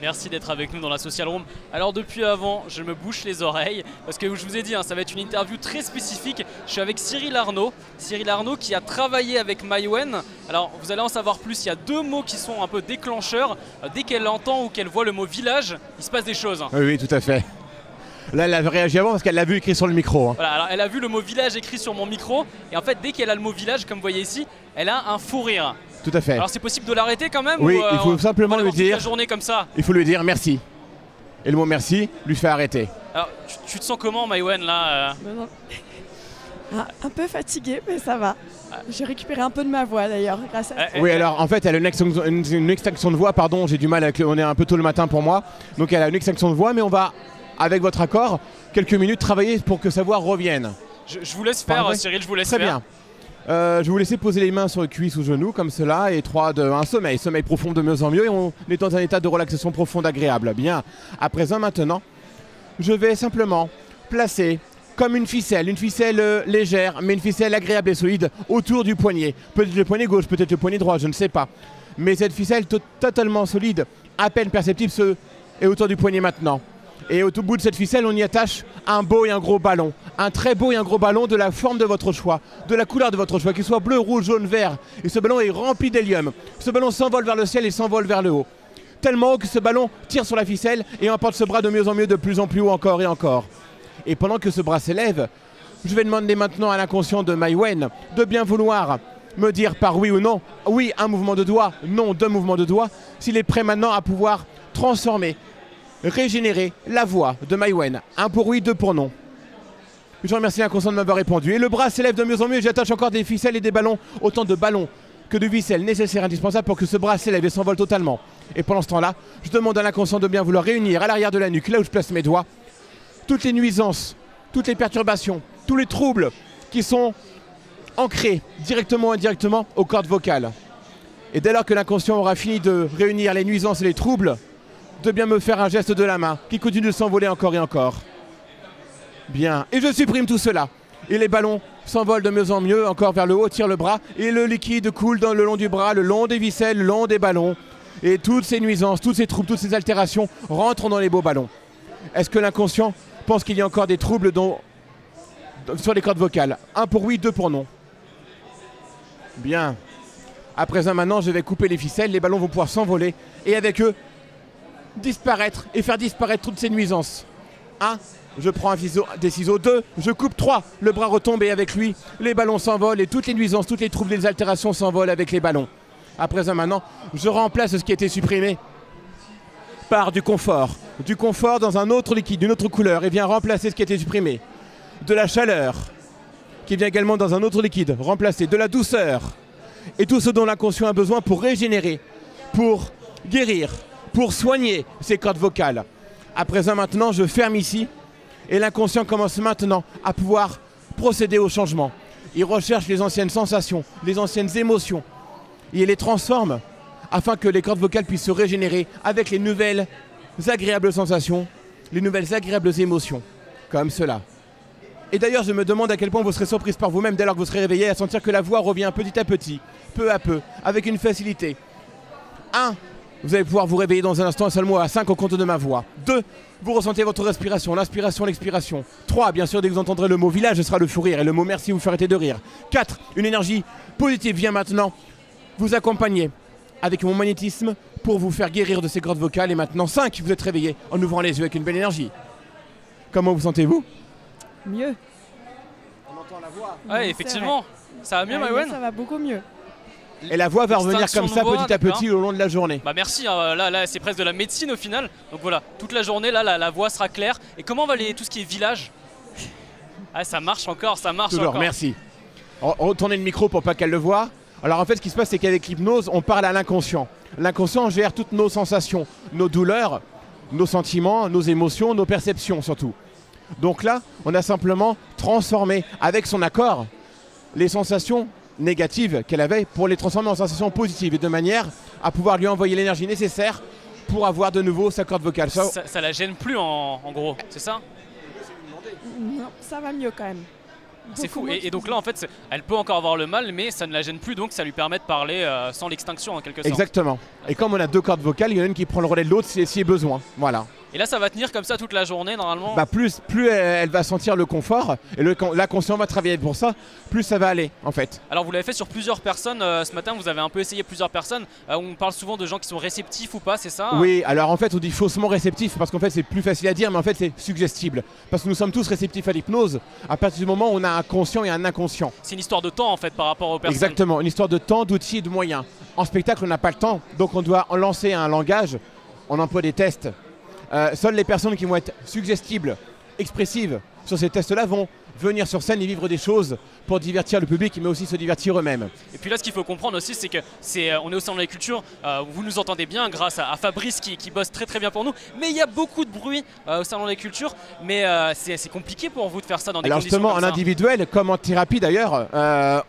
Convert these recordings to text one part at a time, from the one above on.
Merci d'être avec nous dans la Social Room. Alors depuis avant, je me bouche les oreilles parce que je vous ai dit, ça va être une interview très spécifique. Je suis avec Cyril Arnaud. Cyril Arnaud qui a travaillé avec Maïwenn. Alors vous allez en savoir plus, il y a deux mots qui sont un peu déclencheurs. Dès qu'elle entend ou qu'elle voit le mot village, il se passe des choses. Oui, tout à fait. Là, elle a réagi avant parce qu'elle l'a vu écrit sur le micro. Voilà, alors elle a vu le mot village écrit sur mon micro. Et en fait, dès qu'elle a le mot village, comme vous voyez ici, elle a un fou rire. Tout à fait. Alors c'est possible de l'arrêter quand même? Oui, ou, il faut simplement lui dire. La journée comme ça. Il faut lui dire merci. Et le mot merci lui fait arrêter. Alors tu te sens comment, Maïwenn, là Un peu fatiguée, mais ça va. J'ai récupéré un peu de ma voix d'ailleurs grâce à ça. Oui, alors en fait elle a une extinction de voix, pardon, j'ai du mal avec on est un peu tôt le matin pour moi. Donc elle a une extinction de voix, mais on va, avec votre accord, quelques minutes travailler pour que sa voix revienne. Je vous laisse faire, Cyril, je vous laisse faire. Très bien. Je vais vous laisser poser les mains sur le cuisse ou genou comme cela et un sommeil profond de mieux en mieux et on est dans un état de relaxation profonde agréable. Bien, à présent maintenant, je vais simplement placer comme une ficelle légère mais une ficelle agréable et solide autour du poignet. Peut-être le poignet gauche, peut-être le poignet droit, je ne sais pas. Mais cette ficelle totalement solide, à peine perceptible, est autour du poignet maintenant. Et au tout bout de cette ficelle, on y attache un beau et un gros ballon. Un très beau et un gros ballon de la forme de votre choix, de la couleur de votre choix, qu'il soit bleu, rouge, jaune, vert. Et ce ballon est rempli d'hélium. Ce ballon s'envole vers le ciel et s'envole vers le haut. Tellement haut que ce ballon tire sur la ficelle et emporte ce bras de mieux en mieux, de plus en plus haut encore et encore. Et pendant que ce bras s'élève, je vais demander maintenant à l'inconscient de Maïwenn de bien vouloir me dire par oui ou non, oui un mouvement de doigt, non deux mouvements de doigt, s'il est prêt maintenant à pouvoir transformer, régénérer la voix de Maïwenn. Un pour oui, deux pour non. Je remercie l'inconscient de m'avoir répondu. Et le bras s'élève de mieux en mieux, j'attache encore des ficelles et des ballons, autant de ballons que de ficelles nécessaires et indispensables pour que ce bras s'élève et s'envole totalement. Et pendant ce temps-là, je demande à l'inconscient de bien vouloir réunir à l'arrière de la nuque, là où je place mes doigts, toutes les nuisances, toutes les perturbations, tous les troubles qui sont ancrés directement ou indirectement aux cordes vocales. Et dès lors que l'inconscient aura fini de réunir les nuisances et les troubles, de bien me faire un geste de la main qui continue de s'envoler encore et encore. Bien, et je supprime tout cela. Et les ballons s'envolent de mieux en mieux, encore vers le haut, tirent le bras, et le liquide coule le long du bras, le long des ficelles, le long des ballons. Et toutes ces nuisances, tous ces troubles, toutes ces altérations rentrent dans les beaux ballons. Est-ce que l'inconscient pense qu'il y a encore des troubles sur les cordes vocales? Un pour oui, deux pour non. Bien. À présent, maintenant, je vais couper les ficelles, les ballons vont pouvoir s'envoler, et avec eux, disparaître et faire disparaître toutes ces nuisances. 1, je prends des ciseaux. 2, je coupe. 3, le bras retombe et avec lui, les ballons s'envolent et toutes les nuisances, toutes les troubles, les altérations s'envolent avec les ballons. À présent maintenant, je remplace ce qui a été supprimé par du confort. Du confort dans un autre liquide, d'une autre couleur et vient remplacer ce qui a été supprimé. De la chaleur, qui vient également dans un autre liquide, remplacer. De la douceur et tout ce dont l'inconscient a besoin pour régénérer, pour guérir, pour soigner ces cordes vocales. À présent maintenant, je ferme ici et l'inconscient commence maintenant à pouvoir procéder au changement. Il recherche les anciennes sensations, les anciennes émotions. Et il les transforme afin que les cordes vocales puissent se régénérer avec les nouvelles agréables sensations, les nouvelles agréables émotions, comme cela. Et d'ailleurs, je me demande à quel point vous serez surprise par vous-même dès lors que vous serez réveillé à sentir que la voix revient petit à petit, peu à peu, avec une facilité. 1, vous allez pouvoir vous réveiller dans un instant, un seul mot à 5 au compte de ma voix. 2, vous ressentez votre respiration, l'inspiration, l'expiration. 3, bien sûr, dès que vous entendrez le mot village, ce sera le fou rire et le mot merci vous fait arrêter de rire. 4, une énergie positive vient maintenant vous accompagner avec mon magnétisme pour vous faire guérir de ces cordes vocales. Et maintenant 5, vous êtes réveillé en ouvrant les yeux avec une belle énergie. Comment vous sentez-vous? Mieux. On entend la voix. Ouais, effectivement. Ça va mieux, Maïwenn? Ça va beaucoup mieux. Et la voix va revenir comme ça petit à petit au long de la journée. Bah merci, là c'est presque de la médecine au final. Donc voilà, toute la journée là, la voix sera claire. Et comment va tout ce qui est village? Ah, ça marche encore, ça marche toujours, encore. Merci. Retournez le micro pour pas qu'elle le voie. Alors en fait, ce qui se passe, c'est qu'avec l'hypnose, on parle à l'inconscient. L'inconscient gère toutes nos sensations, nos douleurs, nos sentiments, nos émotions, nos perceptions surtout. Donc là, on a simplement transformé, avec son accord, les sensations négatives qu'elle avait pour les transformer en sensations positives et de manière à pouvoir lui envoyer l'énergie nécessaire pour avoir de nouveau sa corde vocale. Ça la gêne plus en gros, c'est ça? Non, ça va mieux quand même. C'est fou. moins Et donc là, en fait, elle peut encore avoir le mal, mais ça ne la gêne plus, donc ça lui permet de parler sans l'extinction en quelque sorte. Exactement. Et comme on a 2 cordes vocales, il y en a une qui prend le relais de l'autre s'il y a besoin. Voilà. Et là, ça va tenir comme ça toute la journée normalement. Bah plus elle va sentir le confort et l'inconscient va travailler pour ça, plus ça va aller en fait. Alors vous l'avez fait sur plusieurs personnes ce matin, vous avez un peu essayé plusieurs personnes. On parle souvent de gens qui sont réceptifs ou pas, c'est ça? Oui, alors en fait on dit faussement réceptif parce qu'en fait c'est plus facile à dire, mais en fait c'est suggestible. Parce que nous sommes tous réceptifs à l'hypnose à partir du moment où on a un conscient et un inconscient. C'est une histoire de temps en fait par rapport aux personnes. Exactement, une histoire de temps, d'outils et de moyens. En spectacle on n'a pas le temps, donc on doit lancer un langage, on emploie des tests. Seules les personnes qui vont être suggestibles, expressives sur ces tests-là vont venir sur scène et vivre des choses pour divertir le public, mais aussi se divertir eux-mêmes. Et puis là, ce qu'il faut comprendre aussi, c'est que on est au Salon de la Culture. Vous nous entendez bien grâce à Fabrice qui bosse très très bien pour nous. Mais il y a beaucoup de bruit au Salon de la Culture. Mais c'est compliqué pour vous de faire ça dans des conditions justement, comme en ça. individuel, comme en thérapie d'ailleurs,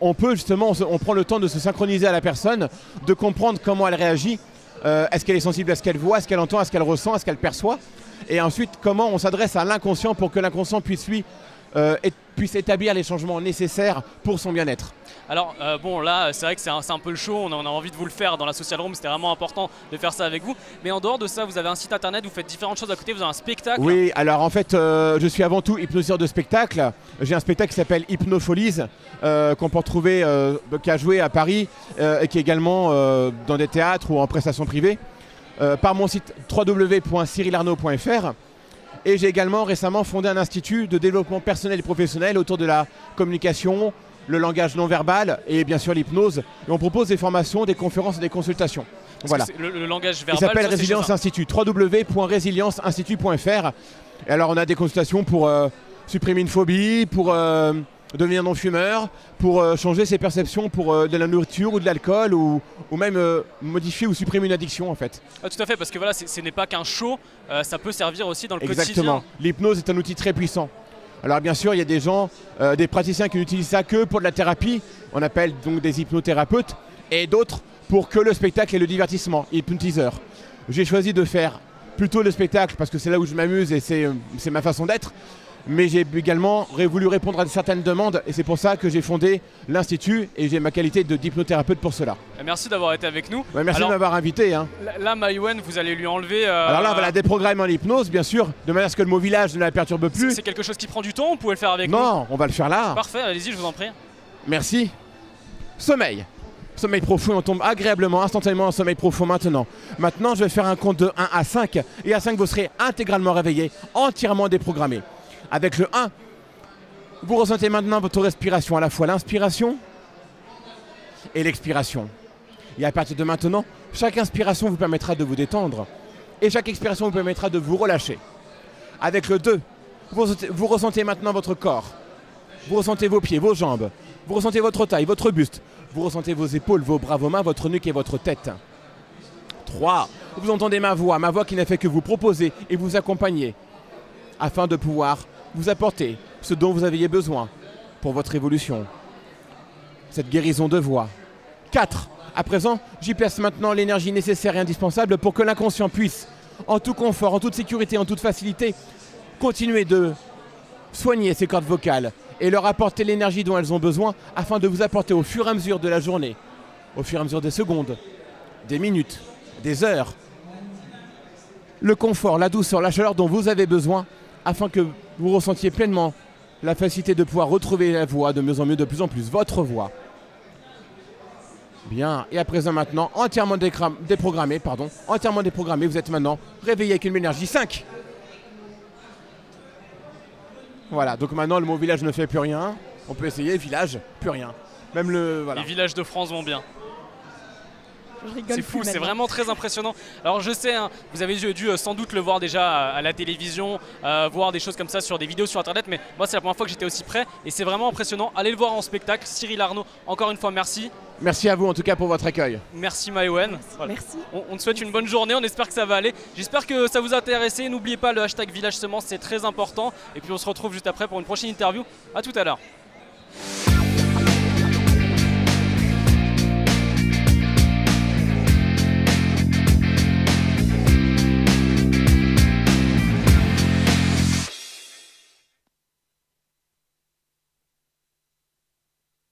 on peut justement, on prend le temps de se synchroniser à la personne, de comprendre comment elle réagit. Est-ce qu'elle est sensible à ce qu'elle voit, à ce qu'elle entend, à ce qu'elle ressent, à ce qu'elle perçoit? Et ensuite, comment on s'adresse à l'inconscient pour que l'inconscient puisse établir les changements nécessaires pour son bien-être. Alors bon là c'est vrai que c'est un peu le show, on a envie de vous le faire dans la Social Room, c'était vraiment important de faire ça avec vous. Mais en dehors de ça, vous avez un site internet, vous faites différentes choses à côté, vous avez un spectacle. Oui, alors en fait je suis avant tout hypnoseur de spectacle. J'ai un spectacle qui s'appelle Hypnofolies qu'on peut retrouver, qui a joué à Paris et qui est également dans des théâtres ou en prestations privées par mon site www.cyrilarnaud.fr. Et j'ai également récemment fondé un institut de développement personnel et professionnel autour de la communication, le langage non verbal et bien sûr l'hypnose. Et on propose des formations, des conférences et des consultations. Voilà. Le langage verbal. Il s'appelle Résilience Institut, www.résilience-institut.fr. Et alors on a des consultations pour supprimer une phobie, pour devenir non-fumeur, pour changer ses perceptions pour de la nourriture ou de l'alcool ou même modifier ou supprimer une addiction en fait. Ah, tout à fait, parce que voilà, ce n'est pas qu'un show, ça peut servir aussi dans le quotidien. Exactement. L'hypnose est un outil très puissant. Alors bien sûr, il y a des gens, des praticiens qui n'utilisent ça que pour de la thérapie, on appelle donc des hypnothérapeutes, et d'autres pour que le spectacle et le divertissement, hypnotiseur. J'ai choisi de faire plutôt le spectacle parce que c'est là où je m'amuse et c'est ma façon d'être. Mais j'ai également voulu répondre à certaines demandes et c'est pour ça que j'ai fondé l'Institut et j'ai ma qualité de hypnothérapeute pour cela. Merci d'avoir été avec nous. Ouais, merci de m'avoir invité. Hein. Là, Maïwenn, vous allez lui enlever... Alors là, on va la déprogrammer en hypnose, bien sûr, de manière à ce que le mot village ne la perturbe plus. C'est quelque chose qui prend du temps, vous pouvez le faire avec nous? Non, on va le faire là. Parfait, allez-y, je vous en prie. Merci. Sommeil. Sommeil profond, on tombe agréablement, instantanément en sommeil profond maintenant. Maintenant, je vais faire un compte de 1 à 5. Et à 5, vous serez intégralement réveillé, entièrement déprogrammé. Avec le 1, vous ressentez maintenant votre respiration, à la fois l'inspiration et l'expiration. Et à partir de maintenant, chaque inspiration vous permettra de vous détendre et chaque expiration vous permettra de vous relâcher. Avec le 2, vous ressentez maintenant votre corps. Vous ressentez vos pieds, vos jambes. Vous ressentez votre taille, votre buste. Vous ressentez vos épaules, vos bras, vos mains, votre nuque et votre tête. 3, vous entendez ma voix qui n'a fait que vous proposer et vous accompagner afin de pouvoir vous apporter ce dont vous aviez besoin pour votre évolution. Cette guérison de voix. 4. À présent, j'y place maintenant l'énergie nécessaire et indispensable pour que l'inconscient puisse, en tout confort, en toute sécurité, en toute facilité, continuer de soigner ces cordes vocales et leur apporter l'énergie dont elles ont besoin afin de vous apporter au fur et à mesure de la journée, au fur et à mesure des secondes, des minutes, des heures, le confort, la douceur, la chaleur dont vous avez besoin afin que vous ressentiez pleinement la facilité de pouvoir retrouver la voix de mieux en mieux, de plus en plus, votre voix. Bien, et à présent maintenant, entièrement déprogrammé, vous êtes maintenant réveillé avec une énergie 5. Voilà, donc maintenant le mot village ne fait plus rien, on peut essayer village, plus rien. Même le... Voilà. Les villages de France vont bien. C'est fou, c'est vraiment très impressionnant. Alors je sais, hein, vous avez dû sans doute le voir déjà à la télévision, voir des choses comme ça sur des vidéos sur internet, mais moi c'est la première fois que j'étais aussi près et c'est vraiment impressionnant. Allez le voir en spectacle. Cyril Arnaud, encore une fois merci. Merci à vous en tout cas pour votre accueil. Merci Maïwenn. Voilà. Merci. On te souhaite une bonne journée, on espère que ça va aller. J'espère que ça vous a intéressé. N'oubliez pas le hashtag Village Semence, c'est très important. Et puis on se retrouve juste après pour une prochaine interview. A tout à l'heure.